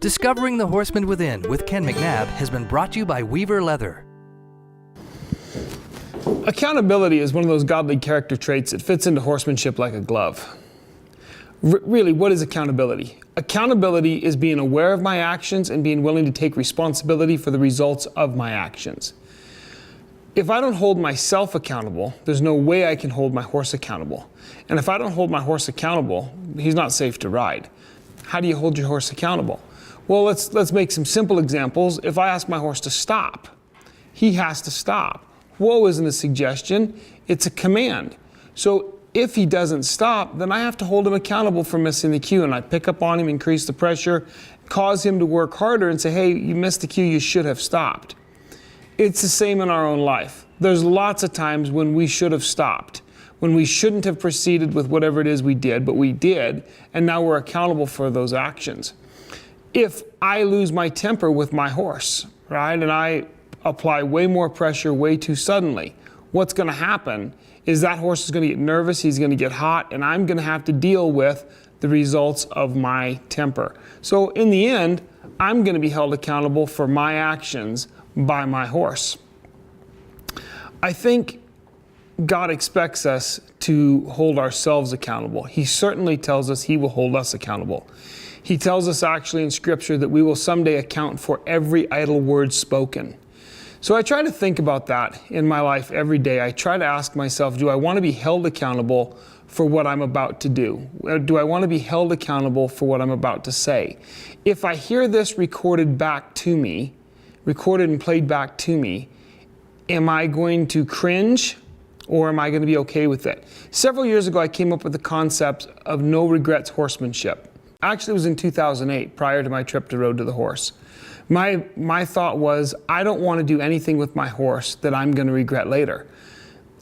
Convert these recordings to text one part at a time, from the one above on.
Discovering the Horseman Within with Ken McNabb has been brought to you by Weaver Leather. Accountability is one of those godly character traits that fits into horsemanship like a glove. Really, what is accountability? Accountability is being aware of my actions and being willing to take responsibility for the results of my actions. If I don't hold myself accountable, there's no way I can hold my horse accountable. And if I don't hold my horse accountable, he's not safe to ride. How do you hold your horse accountable? Well, let's make some simple examples. If I ask my horse to stop, he has to stop. Whoa isn't a suggestion, it's a command. So if he doesn't stop, then I have to hold him accountable for missing the cue, and I pick up on him, increase the pressure, cause him to work harder and say, hey, you missed the cue, you should have stopped. It's the same in our own life. There's lots of times when we should have stopped, when we shouldn't have proceeded with whatever it is we did, but we did, and now we're accountable for those actions. If I lose my temper with my horse, right, and I apply way more pressure way too suddenly, what's going to happen is that horse is going to get nervous, he's going to get hot, and I'm going to have to deal with the results of my temper. So in the end, I'm going to be held accountable for my actions by my horse. I think God expects us to hold ourselves accountable. He certainly tells us He will hold us accountable. He tells us actually in Scripture that we will someday account for every idle word spoken. So I try to think about that in my life every day. I try to ask myself, do I want to be held accountable for what I'm about to do? Do I want to be held accountable for what I'm about to say? If I hear this recorded back to me, recorded and played back to me, am I going to cringe or am I going to be okay with it? Several years ago, I came up with the concept of no regrets horsemanship. Actually, it was in 2008, prior to my trip to Road to the Horse. My thought was, I don't want to do anything with my horse that I'm going to regret later.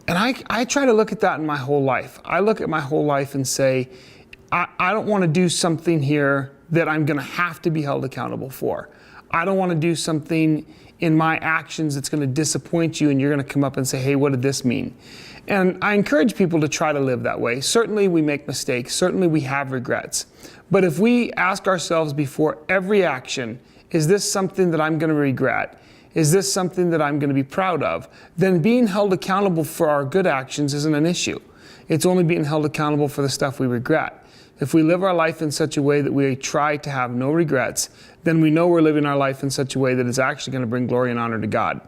And I try to look at that in my whole life. I look at my whole life and say, I don't want to do something here that I'm going to have to be held accountable for. I don't want to do something in my actions that's going to disappoint you and you're going to come up and say, hey, what did this mean? And I encourage people to try to live that way. Certainly we make mistakes. Certainly we have regrets. But if we ask ourselves before every action, is this something that I'm going to regret? Is this something that I'm going to be proud of? Then being held accountable for our good actions isn't an issue. It's only being held accountable for the stuff we regret. If we live our life in such a way that we try to have no regrets, then we know we're living our life in such a way that it's actually going to bring glory and honor to God.